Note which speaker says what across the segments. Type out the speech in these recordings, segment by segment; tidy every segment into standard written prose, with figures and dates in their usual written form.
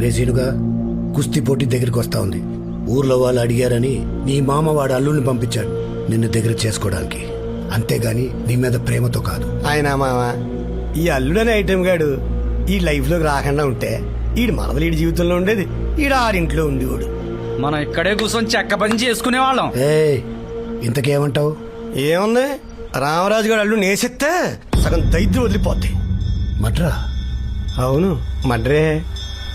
Speaker 1: రేసీనుగా కుస్తీ పోటీ దగ్గరికి వస్తా ఉంది. ఊర్లో వాళ్ళు అడిగారని నీ మామ వాడు అల్లుల్ని పంపించాడు నిన్ను దగ్గర చేసుకోవడానికి, అంతేగాని నీ మీద ప్రేమతో కాదు.
Speaker 2: ఆయన మామ ఈ అల్లుడనే ఐటెం గాడు ఈ లైఫ్ లోకి రాకుండా ఉంటే ఈడు మనవలు ఈడి జీవితంలో ఉండేది, ఈడు ఆరింట్లో ఉండేవాడు.
Speaker 3: మనం ఇక్కడే కూర్చొని చెక్క పని చేసుకునే వాళ్ళం.
Speaker 1: ఇంతకేమంటావు?
Speaker 2: ఏముంది, రామరాజు గారు అల్లు నేసిస్తే సగం దైద్యం వదిలిపోద్ది.
Speaker 1: మట్రా?
Speaker 2: అవును మడ్రే.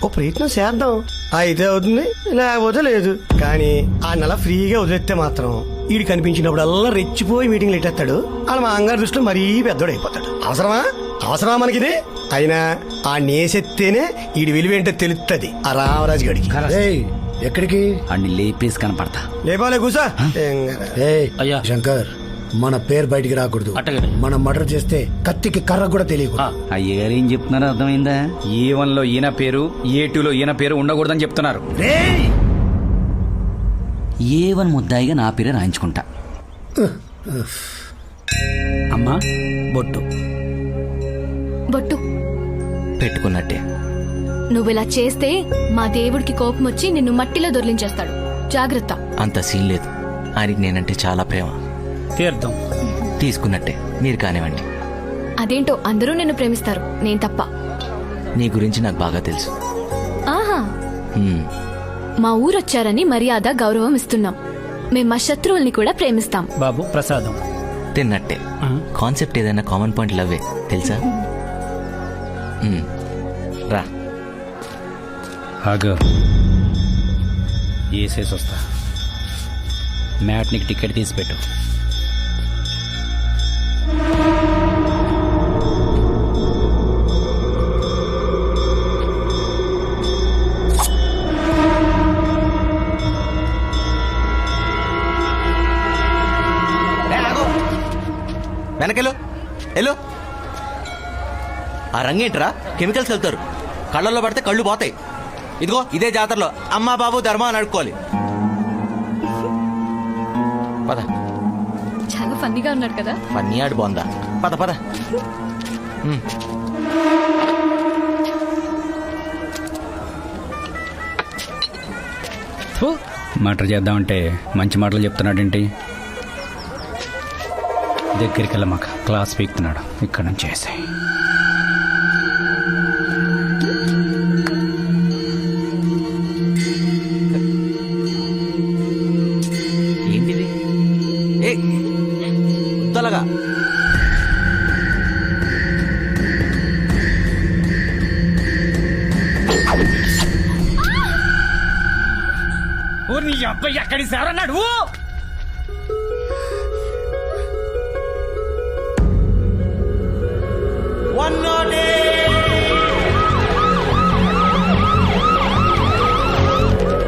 Speaker 2: ఓ ప్రయత్నం చేద్దాం, అయితే అవుతుంది లేకపోతే లేదు. కానీ ఆ నెల ఫ్రీగా వదిలేస్తే మాత్రం ఈడు కనిపించినప్పుడల్లా రెచ్చిపోయి మీటింగ్లు ఎట్టేస్తాడు. వాళ్ళ మా అంగారు దృష్టిలో మరీ పెద్దోడు అయిపోతాడు. అవసరమా మనకిది? అయినా ఆ నేసెత్తేనే ఈడి విలువేంటో తెలుస్తుంది ఆ రామరాజు గడికి.
Speaker 1: ఎక్కడికి?
Speaker 3: అన్ని లేపేసి కనపడతా.
Speaker 2: లేపాలే కూసా.
Speaker 3: అయ్యా
Speaker 1: శంకర్, మన పేరు బయటికి రాకూడదు. మనం మర్డర్ చేస్తే కత్తికి కర్ర కూడా తెలియదు.
Speaker 3: అయ్యగారు ఏం చెప్తున్నారో అర్థమైందా? E1 లో ఈయన పేరు, A2 లో ఈయన పేరు ఉండకూడదని చెప్తున్నారు. A1 ముద్దాయిగా నా పేరే రాయించుకుంటా. అమ్మా బొట్టు
Speaker 4: బొట్టు
Speaker 5: పెట్టుకున్నట్టే.
Speaker 4: నువ్విలా చేస్తే మా దేవుడికి కోపం వచ్చి నిన్ను మట్టిలో దొర్లించేస్తాడు. జాగ్రత్త.
Speaker 5: అంత సీన్ లేదు, ఆయనకి నేనంటే చాలా ప్రేమ.
Speaker 3: తీర్థం
Speaker 5: తీసుకున్నట్టే, మీరు కానివ్వండి.
Speaker 4: అదేంటో అందరూ నిన్ను ప్రేమిస్తారు, నేను తప్ప.
Speaker 5: నీ గురించి నాకు బాగా తెలుసు.
Speaker 4: ఆహా, మా ఊరొచ్చారని మర్యాద గౌరవం ఇస్తున్నాం. మేం మా శత్రువుల్ని కూడా ప్రేమిస్తాం.
Speaker 3: బాబు ప్రసాదం
Speaker 5: తిన్నట్టే. కాన్సెప్ట్ ఏదైనా కామన్ పాయింట్ లవ్వే తెలుసా? రా
Speaker 3: ఆగు, వేసేసి వస్తా. మ్యాట్నికి టికెట్ తీసి పెట్టు.
Speaker 5: వెనకెళ్ళు ఎల్లో. ఆ రంగేంట్రా, కెమికల్స్ వెళ్తారు, కళ్ళల్లో పడితే కళ్ళు పోతాయి. ఇదిగో ఇదే జాతరలో అమ్మా బాబు ధర్మా అని అడుక్కోవాలి. పద.
Speaker 4: చాలా ఫన్నీగా ఉన్నాడు కదా.
Speaker 5: పన్నీ ఆడు బాగుందా? పద పద.
Speaker 3: మటర్ చేద్దామంటే మంచి మాటలు చెప్తున్నాడేంటి? దగ్గరికి వెళ్ళమాక, క్లాస్ పీకుతున్నాడు. ఇక్కడ నుంచి వేసే
Speaker 5: ఏంటిది? ఏ ఉత్తలగా
Speaker 3: నీ అబ్బాయి ఎక్కడి సారన్నాడు?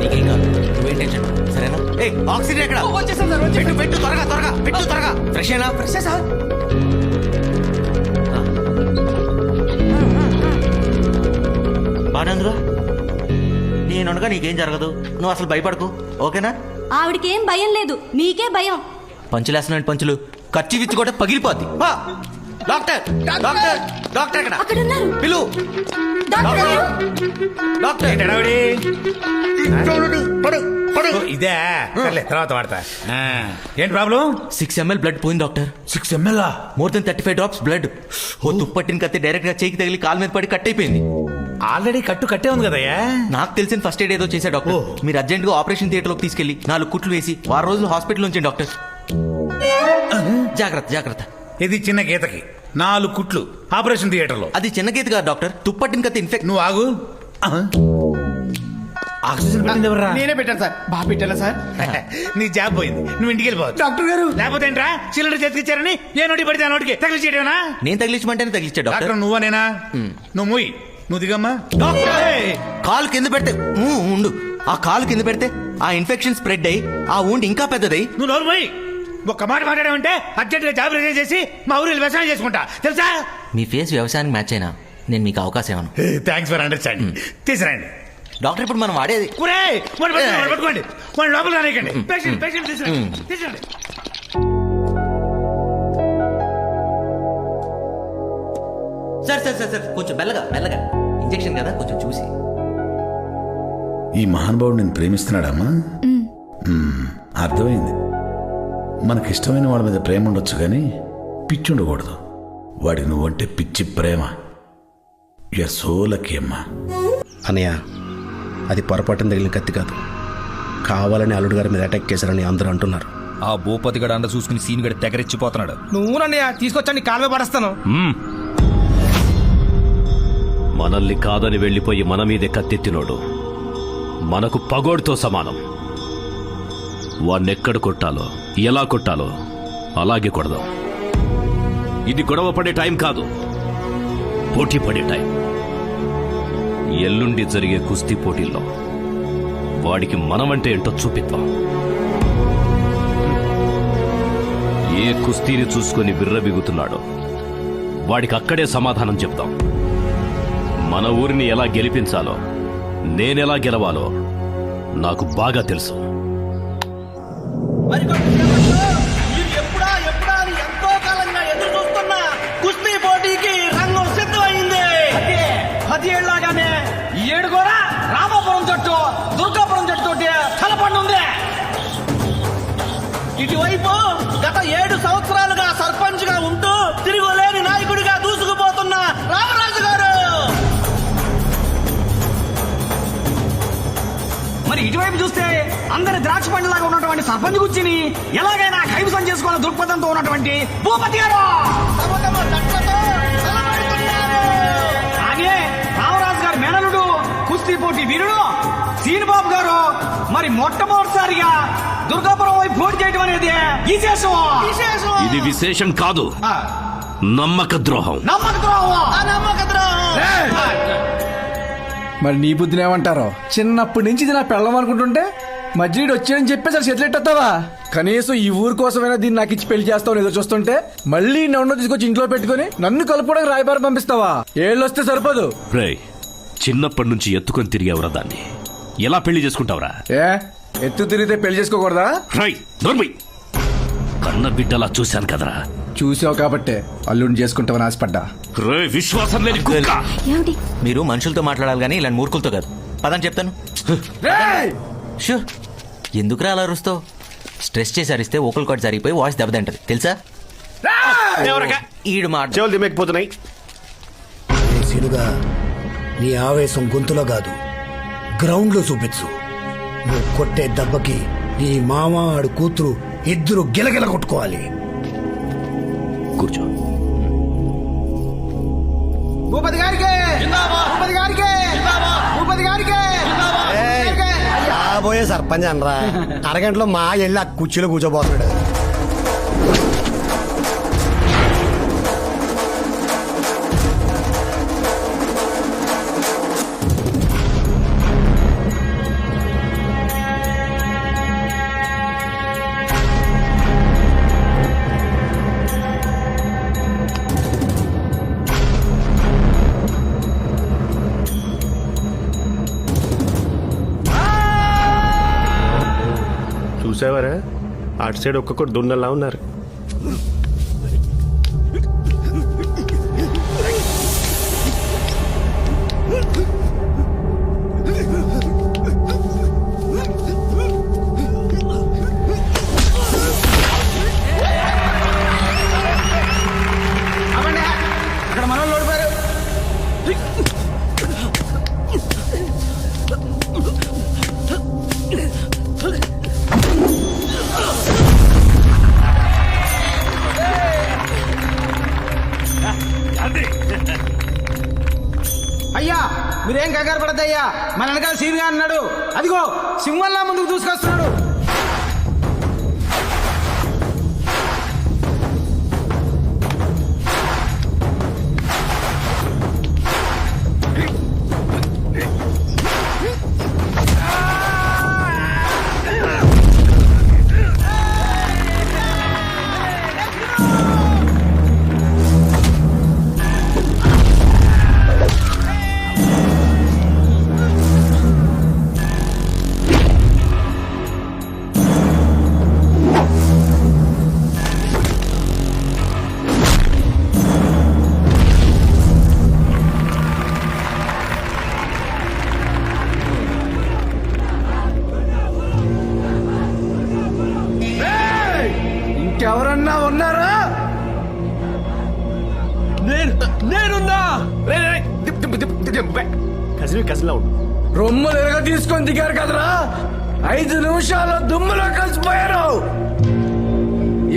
Speaker 5: నీకేం కాదు, నువ్వేం టెన్షన్. సరేనా? ఏ ఆక్సిజన్ ఎక్కడ? పెట్టు పెట్టు, త్వరగా త్వరగా పెట్టు, త్వరగా. ఫ్రెష్ అయినా? Fresh sir. బాగానేందుగా నేనుండగా నీకేం జరగదు, నువ్వు అసలు భయపడకు, ఓకేనా?
Speaker 6: ఆవిడకేం భయం లేదు, మీకే భయం.
Speaker 5: పంచులేస్తున్నాడు పంచులు, ఖర్చు విచ్చి కూడా పగిలిపోద్ది. డాక్టర్ డాక్టర్ డాక్టర్ ఎక్కడ?
Speaker 6: అక్కడున్నారు.
Speaker 5: పిలు. డాక్టర్
Speaker 7: ఇదే తర్వాత వాడతా. ఏంటి ప్రాబ్లం?
Speaker 5: 6 ml బ్లడ్ పోయింది doctor.
Speaker 7: 6 ml?
Speaker 5: More than 35 drops blood. ఓ తుప్పట్టిన కత్తి డైరెక్ట్ గా చేయికి తగిలి కాలు మీద పడి కట్ అయిపోయింది.
Speaker 7: ఆల్రెడీ కట్టే ఉంది కదయ్యా.
Speaker 5: నాకు తెలిసిన ఫస్ట్ ఎయిడ్ ఏదో చేశా డాక్టర్. మీరు అర్జెంట్ గా ఆపరేషన్ థియేటర్ లోకి తీసుకెళ్లి 4 కుట్లు వేసి 6 రోజులు హాస్పిటల్ ఉంచండి డాక్టర్. జాగ్రత్త జాగ్రత్త.
Speaker 7: ఇది చిన్న గీతకి 4 కుట్లు ఆపరేషన్ థియేటర్ లో.
Speaker 5: అది చిన్న గీత కాదు డాక్టర్, తుప్పట్టిన కత్తి ఇన్ఫెక్ట్.
Speaker 7: నువ్వు ఆగు. ఆక్సిజన్ పెట్టింది ఎవరా?
Speaker 2: నేనే పెట్టాను సార్. బాగా పెట్టాను సార్.
Speaker 7: నీ జాబ్ పోయింది, నువ్వు ఇంటికి వెళ్ళిపోవచ్చు.
Speaker 2: డాక్టర్ గారు
Speaker 7: లేకపోతే ఏంట్రా, సిలిండర్ చేతికిచ్చారని ఏ నోటి పడితే ఆ నోటికి తగిలిచ్చేయడమేనా?
Speaker 5: నేను తగిలించమంటేనే తగిలిచ్చా డాక్టర్.
Speaker 7: డాక్టర్ నువ్వా నేనా? నువ్వు మూయి, నువ్వు దిగమ్మా.
Speaker 5: కాలు కింద పెడితే ఉండు, ఆ కాలు కింద పెడితే ఆ ఇన్ఫెక్షన్ స్ప్రెడ్ అయ్యి ఆ ఊండి ఇంకా పెద్దదై.
Speaker 7: నువ్వు నోరు పోయి. ఒక్క మాట మాట్లాడామంటే అర్జెంట్ గా జాబ్ రిజైన్ చేసి మా ఊరిలో వ్యవసాయం చేసుకుంటా, తెలుసా?
Speaker 5: మీ ఫేస్ వ్యవసాయానికి మ్యాచ్ అయినా నేను మీకు అవకాశం ఇవ్వను.
Speaker 7: Thanks for understanding. తీసుకురండి
Speaker 5: డాక్టర్. ఇప్పుడు మనం వాడేది
Speaker 7: పట్టుకోండి, లోపల రానికండి. పేషెంట్ తీసుకురండి.
Speaker 5: సార్ సార్ సార్ సార్ కొంచెం మెల్లగా మెల్లగా, ఇంజెక్షన్ కదా కొంచెం చూసి.
Speaker 8: ఈ మహానుభావుడు నేను ప్రేమిస్తున్నాడమ్మా? అర్థమైంది. మనకిష్టమైన వాడి మీద ప్రేమ ఉండొచ్చు కానీ పిచ్చి ఉండకూడదు. వాడికి నువ్వంటే పిచ్చి ప్రేమ. యూఆర్ సో లక్కీ అమ్మా.
Speaker 9: అనయ్య, అది పొరపాటున తగిలిన కత్తి కాదు. కావాలని అల్లుడు గారి మీద అటాక్ చేశారని అందరూ అంటున్నారు.
Speaker 3: ఆ భూపతి గడ అండ చూసుకుని సీన్ గడి తెగరెచ్చిపోతున్నాడు.
Speaker 2: నువ్వు నన్నయ్య తీసుకొచ్చాను కాలువ పడేస్తాను.
Speaker 10: మనల్ని కాదని వెళ్ళిపోయి మన మీదే కత్తెత్తినోడు మనకు పగోడుతో సమానం. వాణ్ణెక్కడ కొట్టాలో ఎలా కొట్టాలో అలాగే కొడదాం. ఇది గొడవ పడే టైం కాదు, పోటీ పడే టైం. ఎల్లుండి జరిగే కుస్తీ పోటీల్లో వాడికి మనమంటే ఏంటో చూపిద్దాం. ఏ కుస్తీని చూసుకొని విర్రబిగుతున్నాడో వాడికి అక్కడే సమాధానం చెప్తాం. మన ఊరిని ఎలా గెలిపించాలో, నేనెలా గెలవాలో నాకు బాగా తెలుసు.
Speaker 2: ఎప్పుడా అని ఎంతో కాలంగా ఎదురు చూస్తున్నా కుస్తీ పోటీకి రంగం సిద్ధమైంది. 10 ఏళ్లాగానే ఈ ఏడు కూడా రామాపురం జట్టు దుర్గాపురం జట్టు తలపండుంది. ఇటువైపు గత 7 సంవత్సరాలుగా సర్పంచ్ గా ఉంటూ తిరుగులేని నాయకుడిగా దూసుకుపోతున్న రామరాజు గారు. మరి ఇటువైపు చూస్తే అందరి ద్రాక్ష పండులాగా ఉన్నటువంటి సర్పంచ్ గుచ్చిని ఎలాగైనా కైవసం చేసుకోవాలని దృక్పథంతో ఉన్నటువంటి భూపతి గారు. అలాగే రామరాజు గారి మేనలుడు కుస్తీ పోటీ వీరుడు సీనిబాబు గారు మరి మొట్టమొదటిసారిగా దుర్గాపురం వైపు పోటీ చేయడం అనేది విశేషం.
Speaker 10: ఇది విశేషం కాదు, నమ్మక ద్రోహం.
Speaker 11: మరి నీ బుద్ధిని ఏమంటారో? చిన్నప్పటి నుంచి ఇది నా పెళ్ళం అనుకుంటుంటే మధ్యలో వచ్చాడని చెప్పేసి అసలు సెటిలెట్టేస్తావా? కనీసం ఈ ఊరు కోసమైనా దీన్ని నాకు ఇచ్చి పెళ్లి చేస్తావు ఎదురు చూస్తుంటే మళ్ళీ నన్ను తీసుకొచ్చి ఇంట్లో పెట్టుకుని నన్ను కలుపుకోవడానికి రాయబారం పంపిస్తావా? ఏళ్ళు వస్తే సరిపోదు.
Speaker 10: రేయ్, చిన్నప్పటి నుంచి ఎత్తుకొని తిరిగేవరా దాన్ని, ఎలా పెళ్లి చేసుకుంటావురా?
Speaker 11: ఎత్తు తిరిగితే పెళ్లి చేసుకోకూడదా?
Speaker 10: రై నోర్మై, కన్న బిడ్డలా చూశాను కదరా.
Speaker 11: చూసావు కాబట్టే అల్లుడిని చేసుకుంటావని ఆశపడ్డా.
Speaker 10: రే విశ్వాసం లేని కుక్క.
Speaker 5: మీరు మనుషులతో మాట్లాడాలి కానీ ఇలాంటి మూర్ఖులతో కాదు. పదని చెప్తాను. షూ, ఎందుకురా అలా అరుస్తావు? స్ట్రెస్ చేసి అరిస్తే ఓకల్ కార్డ్ జరిగిపోయి వాయిస్ దెబ్బతింటది తెలుసా? ఈడు మాట
Speaker 9: చెవులు దిమ్మకపోతున్నాయి.
Speaker 1: సీనుగా నీ ఆవేశం గొంతులో కాదు గ్రౌండ్ లో చూపించు. నువ్వు కొట్టే దెబ్బకి నీ మామ ఆడు కూతురు ఇద్దరు గిలగిల కొట్టుకోవాలి.
Speaker 10: కూర్చో.
Speaker 2: భూపతి గారికి భూపతి గారికి భూపతి గారికి రాబోయే సర్పంచ్ అనరా. అరగంటలో మా వెళ్ళి ఆ కుర్చీలో కూర్చోబోతున్నాడు.
Speaker 9: చూసావరా, అటు సైడ్ ఒక్కొక్కటి దున్నలా ఉన్నారు.
Speaker 2: అక్కడ మన వాళ్ళు ఓడిపోయారు. అయ్యా మీరేం కంగారు పడద్దయ్యా, మన వెనకాల సీన్గా అన్నాడు. అదిగో సింహంలా ముందుకు దూసుకొస్తున్నాడు.
Speaker 9: కలిసి కసిలా ఉండు.
Speaker 11: రొమ్ములు ఎరగ తీసుకొని దిగారు కదరా, 5 నిమిషాల్లో దుమ్ములో కలిసిపోయారు.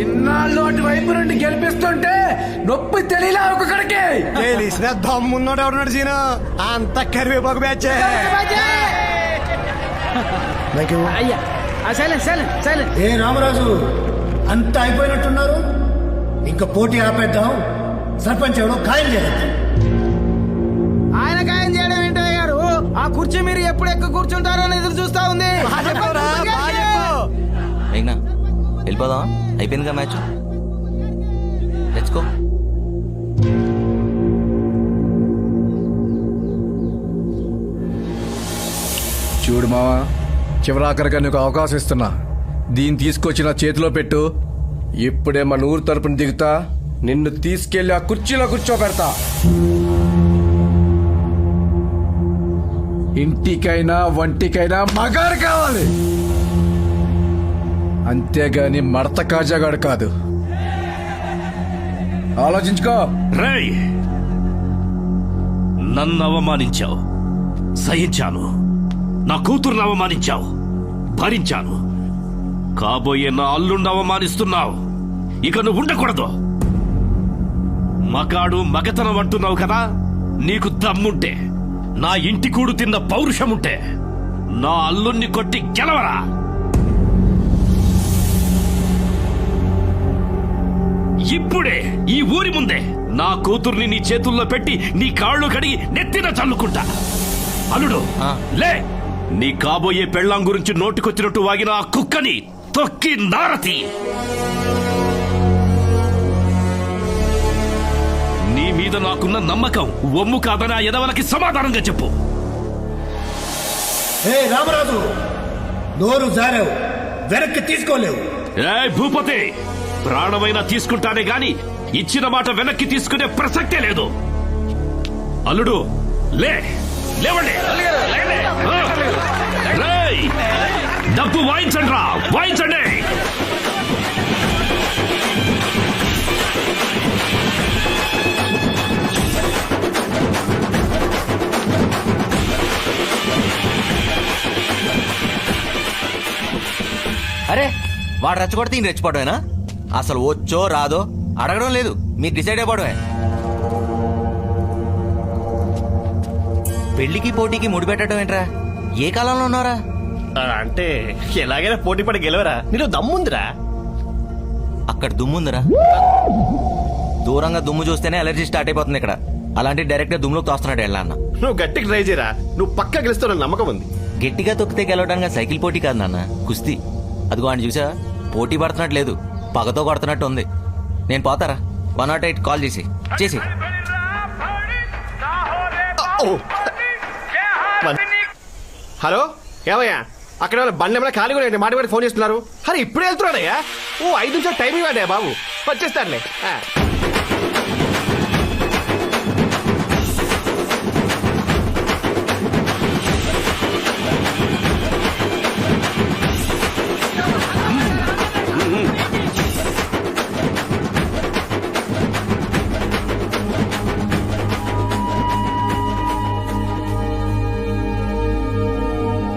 Speaker 11: ఇన్నాళ్ళు అటువైపు నుండి గెలిపిస్తుంటే నొప్పి తెలియలే ఒక్కొక్కడికి.
Speaker 2: తెలిసిన దమ్మున్నాడు ఎవరున్నాడు సీను, అంత కరివేపాకు బ్యాచ్.
Speaker 1: ఏ రామరాజు, అంతా అయిపోయినట్టున్నారు. ఇంకా పోటీ ఆపేద్దాం. సర్పంచ్ ఎవడో ఖాయం చేద్దాం.
Speaker 11: ఆయన ఖాయం చేయడం ఏంటో గారు, ఆ కుర్చీ మీరు ఎప్పుడు ఎక్కువ కూర్చుంటారో అని ఎదురు చూస్తా ఉంది.
Speaker 5: అయినా వెళ్ళిపోదాం, అయిపోయిందిగా మ్యాచ్. Let's go.
Speaker 11: చూడు మావా, చివరాఖరిగా నీకు అవకాశం ఇస్తున్నా. దీన్ని తీసుకొచ్చి నా చేతిలో పెట్టు. ఇప్పుడే మన ఊరు తరపున దిగుతా, నిన్ను తీసుకెళ్లి ఆ కుర్చీలో కూర్చోబెడతా. ఇంటికైనా వంటికైనా మగారు కావాలి, అంతేగాని మడత కాజాగాడు కాదు. ఆలోచించుకో.
Speaker 10: రేయ్, నన్ను అవమానించావు, సహించాను. నా కూతురుని అవమానించావు, భరించాను. కాబోయే నా అల్లుండి అవమానిస్తున్నావు. ఇక నువ్వు ఉండకూడదు. మగాడు మగతనం అంటున్నావు కదా, నీకు దమ్ముంటే, నా ఇంటి కూడు తిన్న పౌరుషముంటే నా అల్లుణ్ణి కొట్టి గెలవరా. ఇప్పుడే ఈ ఊరి ముందే నా కూతుర్ని నీ చేతుల్లో పెట్టి నీ కాళ్ళు కడిగి నెత్తిన చల్లుకుంటా. అల్లుడు లే, నీ కాబోయే పెళ్ళాం గురించి నోటికొచ్చినట్టు వాగిన ఆ కుక్కని తొక్కి నారతి. నీ మీద నాకున్న నమ్మకం ఒమ్ము కాదని ఆ ఎదవలకి సమాధానంగా చెప్పు.
Speaker 1: ఏ రామరాజు, నోరు జారావు, వెనక్కి తీసుకోలేవు.
Speaker 10: ఏ భూపతి, ప్రాణమైనా తీసుకుంటానే గాని ఇచ్చిన మాట వెనక్కి తీసుకునే ప్రసక్తే లేదు. అల్లుడు లే, లేవండి. రేయ్, డబ్బు వాయించండి రా, వాయించండి.
Speaker 5: అరే, వాడు రెచ్చగొడితే ఈయన రెచ్చిపోవడమేనా? అసలు వచ్చో రాదో అడగడం లేదు, మీరు డిసైడ్ అయిపోవడమే. పెళ్లికి పోటీకి ముడిపెట్టడం ఏంట్రా? ఏ కాలంలో ఉన్నారా?
Speaker 9: అంటే ఎలాగైనా పోటీ పడి గెలవరా, నీలో దమ్ముందిరా.
Speaker 5: అక్కడ దుమ్ముందిరా. దూరంగా దుమ్ము చూస్తేనే అలర్జీ స్టార్ట్ అయిపోతుంది ఇక్కడ. అలాంటి డైరెక్ట్ గా దుమ్ములోకి తోస్తున్నాడు వెళ్ళా అన్న.
Speaker 9: నువ్వు గట్టిగా ట్రై చేయరా, నువ్వు పక్కా గెలుస్తావు నమ్మకం ఉంది.
Speaker 5: గట్టిగా తొక్కితే గెలవడానికి సైకిల్ పోటీ కాదు నాన్న, కుస్తీ. అదిగో అని చూసా, పోటీ పడుతున్నట్టు లేదు, పగతో కొడుతున్నట్టు ఉంది. నేను పోతారా? 108 కాల్ చేసి
Speaker 9: హలో, ఏమయ్యా అక్కడ బండి ఏమైనా ఖాళీ కూడా మాట కూడా ఫోన్ చేస్తున్నారు. అరే ఇప్పుడే వెళ్తున్నాడయ్యా. 5 నిమిషాలు టైం ఇవ్వండి బాబు, వచ్చేస్తారులే.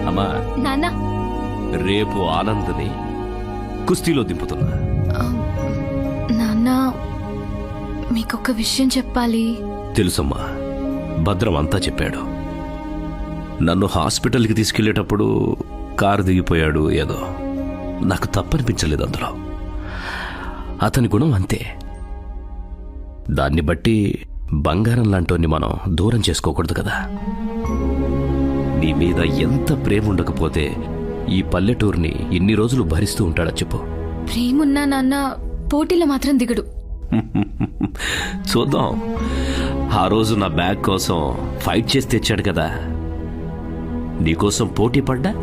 Speaker 10: అమ్మా,
Speaker 4: నాన్న,
Speaker 10: రేపు ఆనందని కుస్తీలో దింపుతున్నా.
Speaker 4: నాన్న, మీకొక విషయం చెప్పాలి.
Speaker 10: తెలుసమ్మా, భద్రం అంతా చెప్పాడు. నన్ను హాస్పిటల్కి తీసుకెళ్లేటప్పుడు కారు దిగిపోయాడు ఏదో. నాకు తప్పనిపించలేదు అందులో. అతని గుణం అంతే. దాన్ని బట్టి బంగారం లాంటోని మనం దూరం చేసుకోకూడదు కదా. నీ మీద ఎంత ప్రేమ ఉండకపోతే ఈ పల్లెటూరిని ఇన్ని రోజులు భరిస్తూ ఉంటాడా చెప్పు.
Speaker 4: ప్రేమున్నా నాన్న పోటీలో మాత్రం దిగడు.
Speaker 10: చూద్దాం. ఆ రోజు నా బ్యాగ్ కోసం ఫైట్ చేసి తెచ్చాడు కదా. నీకోసం పోటీ పడ్డా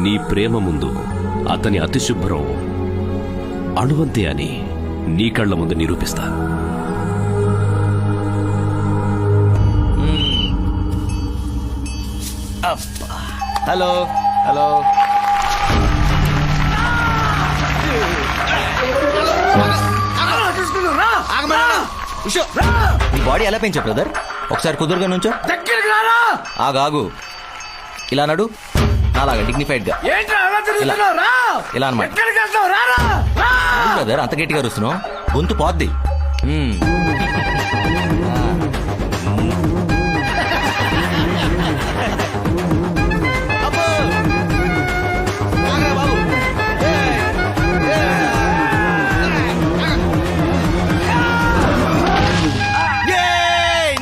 Speaker 10: నీ ప్రేమ ముందు అతని అతిశుభ్రం అణువంతే అని నీ కళ్ళ ముందు నిరూపిస్తా.
Speaker 5: హలో హలో, ఈ బాడీ ఎలా పెంచావు బ్రదర్? ఒకసారి కుదురుగా నుంచో.
Speaker 7: దగ్గరికి రారా.
Speaker 5: ఆగాగు. ఇలా నడు, అలాగా డిగ్నిఫైడ్ గా.
Speaker 7: ఏంట్రా అలా తిరుగుతున్నావ్? రా.
Speaker 5: ఇలా అన్నమాట.
Speaker 7: ఎక్కడికి వెళ్తావ్? రారా. రా.
Speaker 5: బ్రదర్, అంత గట్టిగా అరుస్తున్నావు, గొంతు పోద్ది.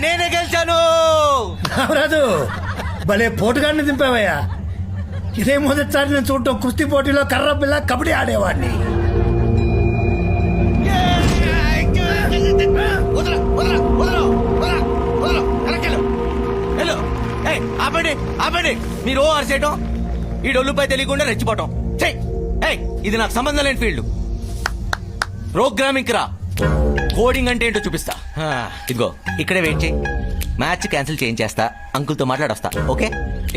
Speaker 5: నేనే గెలిచాను.
Speaker 1: రాదు, భలే పోటుగాడిని దింపావయ్యా. ఇదే మొదటిసారి నేను చూడటం. కుస్తీ పోటీలో కర్ర పిల్ల కబడ్డీ ఆడేవాడిని.
Speaker 5: ఆపండి ఆపండి, మీరు ఓ అరిసేయటం, ఈ డొల్లుపై తెలియకుండా రెచ్చిపోవటం. ఇది నాకు సంబంధం లేని ఫీల్డ్. ప్రోగ్రామింగ్ రా, కోడింగ్ అంటే ఏంటో చూపిస్తా. ఇదిగో ఇక్కడే వెయిట్ చేయి, మ్యాచ్ క్యాన్సిల్ చేయించేస్తా, అంకుల్తో మాట్లాడొస్తా. ఓకే,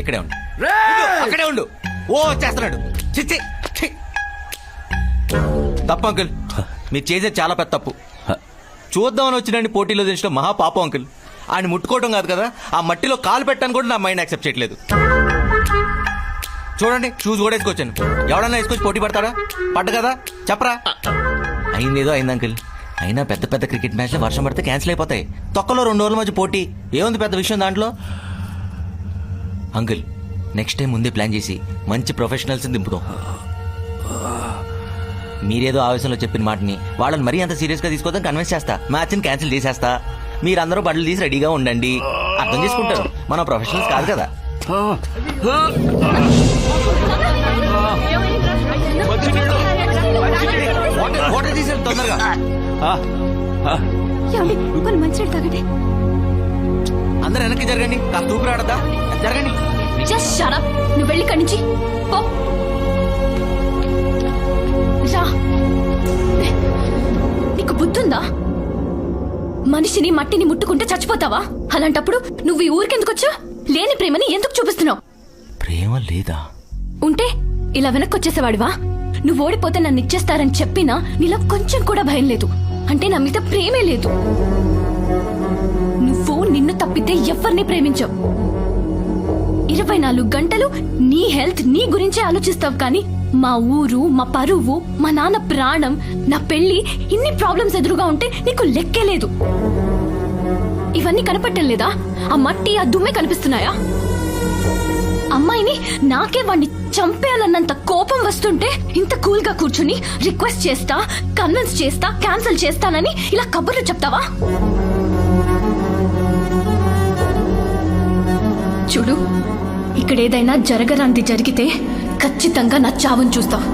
Speaker 5: ఇక్కడే ఉండు. ఇదిగో, అక్కడే ఉండు. ఓ చేస్తున్నాడు. చిచ్చి ఛీ. తప్పు అంకుల్, మీరు చేసేది చాలా పెద్ద తప్పు. చూద్దామని వచ్చినండి పోటీలో తెలిసిన మహా పాపం అంకుల్. ఆయన ముట్టుకోవటం కాదు కదా, ఆ మట్టిలో కాలు పెట్టాను కూడా నా మైండ్ యాక్సెప్ట్ చేయట్లేదు. చూడండి, షూస్ కూడా వేసుకొచ్చాను. ఎవడన్నా వేసుకొచ్చి పోటీ పడతాడా? పడ్డ కదా, చెప్పరా. అయిందేదో అయింది అంకుల్. అయినా పెద్ద పెద్ద క్రికెట్ మ్యాచ్లు వర్షం పడితే క్యాన్సిల్ అయిపోతాయి. తొక్కలో 2 రోజుల మధ్య పోటీ ఏముంది పెద్ద విషయం దాంట్లో? అంకుల్, నెక్స్ట్ టైం ముందే ప్లాన్ చేసి మంచి ప్రొఫెషనల్స్ దింపుతాం. మీరేదో ఆవేశంలో చెప్పిన మాటని వాళ్ళని మరీ అంత సీరియస్ గా తీసుకోవద్దాం కన్విన్స్ చేస్తా. మ్యాచ్ని క్యాన్సిల్ చేసేస్తా. మీరందరూ బట్టలు తీసి రెడీగా ఉండండి. అర్థం చేసుకుంటారు, మనం ప్రొఫెషనల్స్ కాదు కదా. వాటర్ తీసి తొందరగా.
Speaker 6: మంచి తాగండి.
Speaker 5: అందరు వెనక్కి జరగండి, కాస్త ఊపిరి ఆడద్దా, జరగండి.
Speaker 4: Just shut up. నువ్వు వెళ్ళి ఇక్కడి నుంచి పో. రా. నీకు బుద్ధుందా? మనిషిని మట్టిని ముట్టుకుంటే చచ్చిపోతావా? అలాంటప్పుడు నువ్వు ఈ ఊరికెందుకు వచ్చా? లేని ప్రేమని ఎందుకు చూపిస్తున్నావు?
Speaker 5: ప్రేమ లేదా?
Speaker 4: ఉంటే ఇలా వెనక్కొచ్చేసేవాడివా? నువ్వు ఓడిపోతే నన్ను ఇచ్చేస్తారని చెప్పినా నీలో కొంచెం కూడా భయం లేదు. అంటే నా మీద ప్రేమే లేదు. నువ్వు నిన్ను తప్పితే ఎవరిని ప్రేమించవు. 24 గంటలు నీ హెల్త్, నీ గురించే ఆలోచిస్తావు. కానీ మా ఊరు, మా పరువు, మా నాన్న ప్రాణం, నా పెళ్లి, ఇన్ని ప్రాబ్లమ్స్ ఎదురుగా ఉంటే నీకు లెక్కే లేదు. ఇవన్నీ కనపట్టం లేదా? ఆ మట్టి, ఆ దుమ్మే కనిపిస్తున్నాయా? అమ్మాయిని నాకే వాణ్ణి చంపేయాలన్నంత కోపం వస్తుంటే ఇంత కూల్ గా కూర్చుని రిక్వెస్ట్ చేస్తా, కన్విన్స్ చేస్తా, క్యాన్సిల్ చేస్తానని ఇలా కబుర్లు చెప్తావా? చూడు, ఇక్కడేదైనా జరగరాంది జరిగితే ఖచ్చితంగా నా చావును చూస్తావు.